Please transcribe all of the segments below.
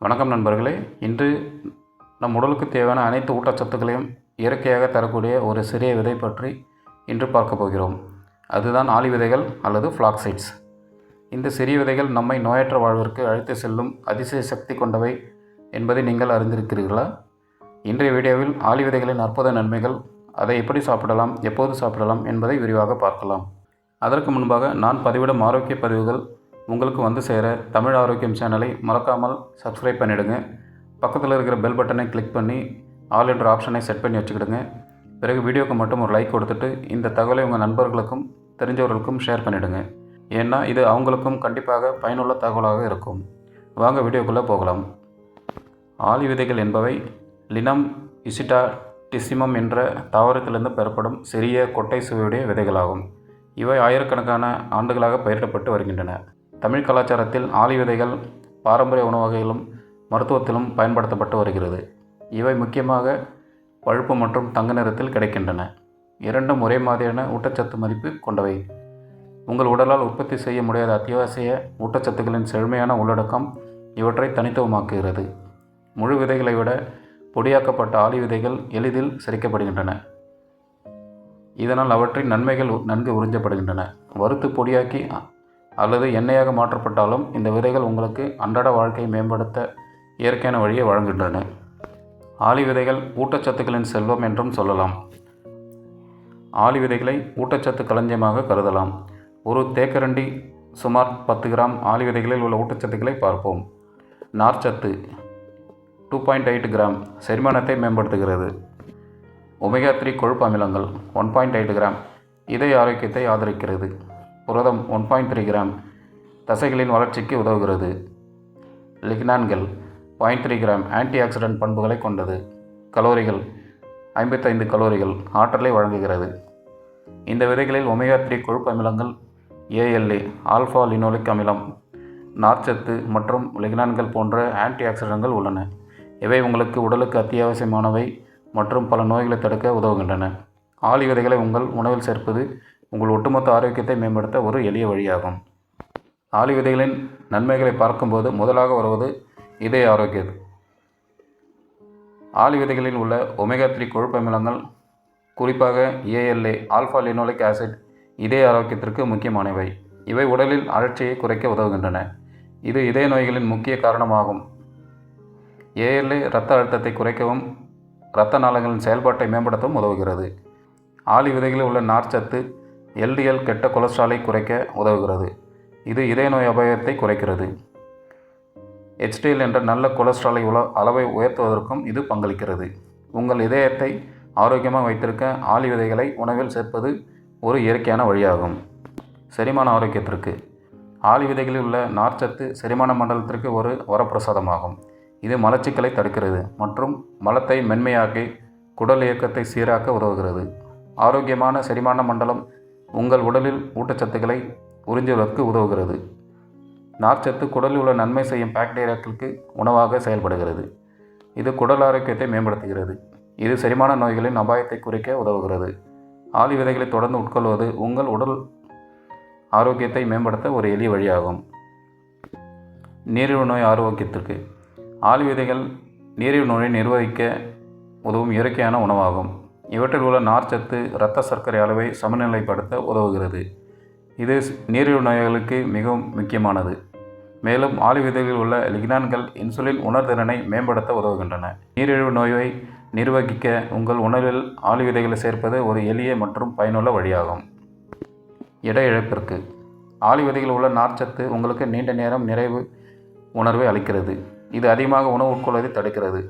வணக்கம் நண்பர்களே. இன்று நம் உடலுக்கு தேவையான அனைத்து ஊட்டச்சத்துக்களையும் இயற்கையாக தரக்கூடிய ஒரு சிறிய விதை பற்றி இன்று பார்க்க போகிறோம். அதுதான் ஆளி விதைகள் அல்லது ஃப்ளாக்ஸீட்ஸ். இந்த சிறிய விதைகள் நம்மை நோயற்ற வாழ்விற்கு அழைத்து செல்லும் அதிசய சக்தி கொண்டவை என்பதை நீங்கள் அறிந்திருக்கிறீர்களா? இன்றைய வீடியோவில் ஆளி விதைகளின் அற்புத நன்மைகள், அதை எப்படி சாப்பிடலாம், எப்போது சாப்பிடலாம் என்பதை விரிவாக பார்க்கலாம். அதற்கு முன்பாக நான் பதிவிடும் ஆரோக்கிய பதிவுகள் உங்களுக்கு வந்து சேர தமிழ் ஆரோக்கியம் சேனலை மறக்காமல் சப்ஸ்கிரைப் பண்ணிவிடுங்க. பக்கத்தில் இருக்கிற பெல் பட்டனை கிளிக் பண்ணி ஆல் என்ற ஆப்ஷனை செட் பண்ணி வச்சுக்கிடுங்க. பிறகு வீடியோக்கு மட்டும் ஒரு லைக் கொடுத்துட்டு இந்த தகவலை உங்கள் நண்பர்களுக்கும் தெரிஞ்சவர்களுக்கும் ஷேர் பண்ணிவிடுங்க. ஏன்னா இது அவங்களுக்கும் கண்டிப்பாக பயனுள்ள தகவலாக இருக்கும். வாங்க வீடியோக்குள்ளே போகலாம். ஆளி விதைகள் என்பவை லினம் இசிட்டா டிசிமம் என்ற தாவரத்திலிருந்து பெறப்படும் சிறிய கொட்டை சுவையுடைய விதைகளாகும். இவை ஆயிரக்கணக்கான ஆண்டுகளாக பயிரிடப்பட்டு வருகின்றன. தமிழ் கலாச்சாரத்தில் ஆளி விதைகள் பாரம்பரிய உணவு வகையிலும் மருத்துவத்திலும் பயன்படுத்தப்பட்டு வருகிறது. இவை முக்கியமாக பழுப்பு மற்றும் தங்க நிறத்தில் கிடைக்கின்றன. இரண்டும் ஒரே மாதிரியான ஊட்டச்சத்து மதிப்பு கொண்டவை. உங்கள் உடலால் உற்பத்தி செய்ய முடியாத அத்தியாவசிய ஊட்டச்சத்துக்களின் செழுமையான உள்ளடக்கம் இவற்றை தனித்துவமாக்குகிறது. முழு விதைகளை விட பொடியாக்கப்பட்ட ஆளி விதைகள் எளிதில் செரிக்கப்படுகின்றன. இதனால் அவற்றின் நன்மைகள் நன்கு உறிஞ்சப்படுகின்றன. வறுத்து பொடியாக்கி அல்லது எண்ணெயாக மாற்றப்பட்டாலும் இந்த விதைகள் உங்களுக்கு அன்றாட வாழ்க்கையை மேம்படுத்த இயற்கையான வழியை வழங்குகின்றன. ஆளி விதைகள் ஊட்டச்சத்துக்களின் செல்வம் என்றும் சொல்லலாம். ஆளி விதைகளை ஊட்டச்சத்து களஞ்சியமாக கருதலாம். ஒரு தேக்கரண்டி சுமார் 10 கிராம் ஆளி விதைகளில் உள்ள ஊட்டச்சத்துக்களை பார்ப்போம். நார்ச்சத்து 2.8 கிராம் செரிமானத்தை மேம்படுத்துகிறது. ஒமேகா 3 கொழுப்பு அமிலங்கள் 1.8 கிராம் இதய ஆரோக்கியத்தை ஆதரிக்கிறது. புரதம் 1.3 கிராம் தசைகளின் வளர்ச்சிக்கு உதவுகிறது. லிக்னான்கள் 0.3 கிராம் ஆன்டி ஆக்சிடென்ட் பண்புகளை கொண்டது. கலோரிகள் 55 கலோரிகள் ஆற்றலை வழங்குகிறது. இந்த விதைகளில் ஒமேகா 3 கொழுப்பு அமிலங்கள், ALA ஆல்ஃபா லினோலிக் அமிலம், நார்ச்சத்து மற்றும் லிக்னான்கள் போன்ற ஆன்டி ஆக்சிடென்ட்கள் உள்ளன. இவை உங்களுக்கு உடலுக்கு அத்தியாவசியமானவை மற்றும் பல நோய்களை தடுக்க உதவுகின்றன. ஆளி விதைகளை உங்கள் உணவில் சேர்ப்பது உங்கள் ஒட்டுமொத்த ஆரோக்கியத்தை மேம்படுத்த ஒரு எளிய வழியாகும். ஆளி விதைகளின் நன்மைகளை பார்க்கும்போது முதலாக வருவது இதய ஆரோக்கியம். ஆளி விதைகளில் உள்ள ஒமேகா 3 கொழுப்பு அமிலங்கள், குறிப்பாக ALA ஆல்ஃபா லினோலிக் ஆசிட் இதய ஆரோக்கியத்திற்கு முக்கியமானவை. இவை உடலில் அழற்சியை குறைக்க உதவுகின்றன. இது இதய நோய்களின் முக்கிய காரணமாகும். ALA இரத்த அழுத்தத்தை குறைக்கவும் இரத்த நாளங்களின் செயல்பாட்டை மேம்படுத்தவும் உதவுகிறது. ஆளி விதைகளில் உள்ள நார்ச்சத்து LDL கெட்ட கொலஸ்ட்ராலை குறைக்க உதவுகிறது. இது இதய நோய் அபாயத்தை குறைக்கிறது. HDL என்ற நல்ல கொலஸ்ட்ராலை அளவை உயர்த்துவதற்கும் இது பங்களிக்கிறது. உங்கள் இதயத்தை ஆரோக்கியமாக வைத்திருக்க ஆளி விதைகளை உணவில் சேர்ப்பது ஒரு இயற்கையான வழியாகும். செரிமான ஆரோக்கியத்திற்கு ஆளி விதைகளில் உள்ள நார்ச்சத்து செரிமான மண்டலத்திற்கு ஒரு வரப்பிரசாதமாகும். இது மலச்சிக்கலை தடுக்கிறது மற்றும் மலத்தை மென்மையாக்கி குடல் இயக்கத்தை சீராக்க உதவுகிறது. ஆரோக்கியமான செரிமான மண்டலம் உங்கள் உடலில் ஊட்டச்சத்துக்களை உறிஞ்சுவதற்கு உதவுகிறது. நார்ச்சத்து குடலில் உள்ள நன்மை செய்யும் பாக்டீரியாக்களுக்கு உணவாக செயல்படுகிறது. இது குடல் ஆரோக்கியத்தை மேம்படுத்துகிறது. இது செரிமான நோய்களின் அபாயத்தை குறைக்க உதவுகிறது. ஆளி விதைகளை தொடர்ந்து உட்கொள்வது உங்கள் உடல் ஆரோக்கியத்தை மேம்படுத்த ஒரு எளிய வழியாகும். நீரிழிவு நோய் ஆரோக்கியத்திற்கு ஆளி விதைகள் நீரிழிவு நோயை நிர்வகிக்க உதவும் இயற்கையான உணவாகும். இவற்றில் உள்ள நார்ச்சத்து இரத்த சர்க்கரை அளவை சமநிலைப்படுத்த உதவுகிறது. இது நீரிழிவு நோய்களுக்கு மிகவும் முக்கியமானது. மேலும் ஆளி விதைகளில் உள்ள லிக்னான்கள் இன்சுலின் உணர்திறனை மேம்படுத்த உதவுகின்றன. நீரிழிவு நோயை நிர்வகிக்க உங்கள் உணவில் ஆளி விதைகளை சேர்ப்பது ஒரு எளிய மற்றும் பயனுள்ள வழியாகும். எடை இழப்பிற்கு ஆளி விதைகளில் உள்ள நார்ச்சத்து உங்களுக்கு நீண்ட நேரம் நிறைவு உணர்வை அளிக்கிறது. இது அதிகமாக உணவு உட்கொள்வதை தடுக்கிறது.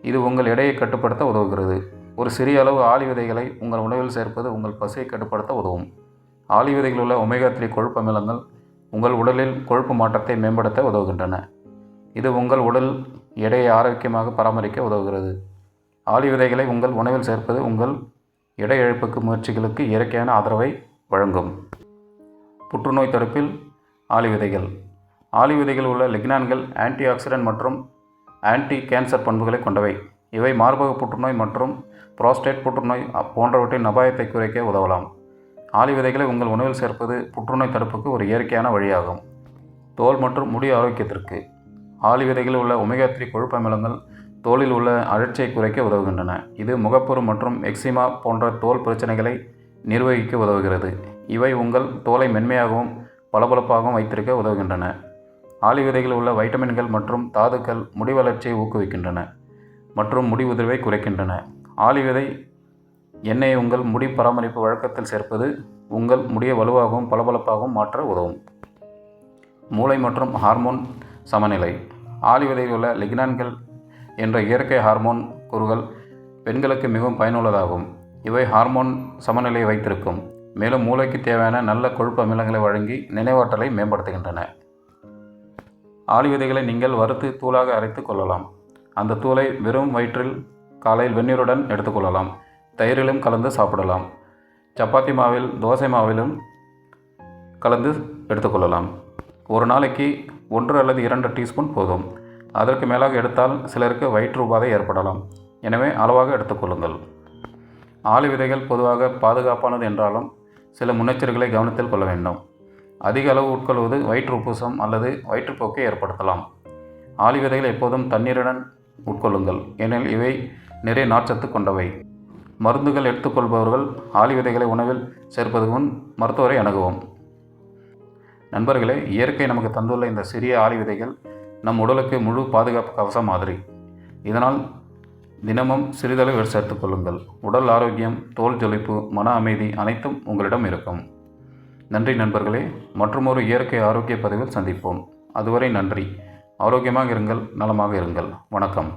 இது உங்கள் எடையை கட்டுப்படுத்த உதவுகிறது. ஒரு சிறிய அளவு ஆளி விதைகளை உங்கள் உணவில் சேர்ப்பது உங்கள் பசியை கட்டுப்படுத்த உதவும். ஆளி விதைகளில் உள்ள ஒமேகா 3 கொழுப்பு அமிலங்கள் உங்கள் உடலில் கொழுப்பு மாற்றத்தை மேம்படுத்த உதவுகின்றன. இது உங்கள் உடல் எடையை ஆரோக்கியமாக பராமரிக்க உதவுகிறது. ஆளி விதைகளை உங்கள் உணவில் சேர்ப்பது உங்கள் எடை இழப்புக்கு முயற்சிகளுக்கு இயற்கையான ஆதரவை வழங்கும். புற்றுநோய் தடுப்பில் ஆளி விதைகள் ஆளி விதைகளில் உள்ள லிக்னான்கள் ஆன்டி ஆக்சிடென்ட் மற்றும் ஆன்டி கேன்சர் பண்புகளை கொண்டவை. இவை மார்பக புற்றுநோய் மற்றும் புரோஸ்டேட் புற்றுநோய் போன்றவற்றின் அபாயத்தை குறைக்க உதவலாம். ஆளி விதைகளை உங்கள் உணவில் சேர்ப்பது புற்றுநோய் தடுப்புக்கு ஒரு இயற்கையான வழியாகும். தோல் மற்றும் முடி ஆரோக்கியத்திற்கு ஆளி விதைகளில் உள்ள ஒமேகா 3 கொழுப்பு அமிலங்கள் தோலில் உள்ள அழற்சியை குறைக்க உதவுகின்றன. இது முகப்பரு மற்றும் எக்ஸிமா போன்ற தோல் பிரச்சனைகளை நிர்வகிக்க உதவுகிறது. இவை உங்கள் தோலை மென்மையாகவும் பளபளப்பாகவும் வைத்திருக்க உதவுகின்றன. ஆளி விதைகளில் உள்ள வைட்டமின்கள் மற்றும் தாதுக்கள் முடி வளர்ச்சியை ஊக்குவிக்கின்றன மற்றும் முடி உதிர்வை குறைக்கின்றன. ஆளி விதை எண்ணெயை உங்கள் முடி பராமரிப்பு வழக்கத்தில் சேர்ப்பது உங்கள் முடியை வலுவாகவும் பளபளப்பாகவும் மாற்ற உதவும். மூளை மற்றும் ஹார்மோன் சமநிலை. ஆளி விதையில் உள்ள லிக்னான்கள் என்ற இயற்கை ஹார்மோன் கூறுகள் பெண்களுக்கு மிகவும் பயனுள்ளதாகும். இவை ஹார்மோன் சமநிலையை வைத்திருக்கும், மேலும் மூளைக்கு தேவையான நல்ல கொழுப்பு அமிலங்களை வழங்கி நினைவாற்றலை மேம்படுத்துகின்றன. ஆளி விதைகளை நீங்கள் வறுத்து தூளாக அரைத்து கொள்ளலாம். அந்த தூளை வெறும் வயிற்றில் காலையில் வெந்நீருடன் எடுத்துக்கொள்ளலாம். தயிரிலும் கலந்து சாப்பிடலாம். சப்பாத்தி மாவில், தோசை மாவிலும் கலந்து எடுத்துக்கொள்ளலாம். ஒரு நாளைக்கு 1 அல்லது 2 டீஸ்பூன் போதும். அதற்கு மேலாக எடுத்தால் சிலருக்கு வயிற்று உபாதை ஏற்படலாம். எனவே அளவாக எடுத்துக்கொள்ளுங்கள். ஆளி விதைகள் பொதுவாக பாதுகாப்பானது என்றாலும் சில முன்னெச்சரிக்கைகளை கவனத்தில் கொள்ள வேண்டும். அதிக அளவு உட்கொள்வது வயிற்று உப்புசம் அல்லது வயிற்றுப்போக்கை ஏற்படுத்தலாம். ஆளி விதைகள் எப்போதும் தண்ணீருடன் உட்கொள்ளுங்கள், ஏனெனில் இவை நிறைய நார்ச்சத்து கொண்டவை. மருந்துகள் எடுத்துக்கொள்பவர்கள் ஆளி விதைகளை உணவில் சேர்ப்பதற்கு முன் மருத்துவரை அணுகவும். நண்பர்களே, இயற்கை நமக்கு தந்துள்ள இந்த சிறிய ஆளி விதைகள் நம் உடலுக்கு முழு பாதுகாப்பு கவசம் மாதிரி. இதனால் தினமும் சிறிதளவு சேர்த்துக் கொள்ளுங்கள். உடல் ஆரோக்கியம், தோல் ஜொலிப்பு, மன அமைதி அனைத்தும் உங்களிடம் இருக்கும். நன்றி நண்பர்களே. மற்றுமொரு இயற்கை ஆரோக்கிய பதிவில் சந்திப்போம். அதுவரை நன்றி. ஆரோக்கியமாக இருங்கள், நலமாக இருங்கள். வணக்கம்.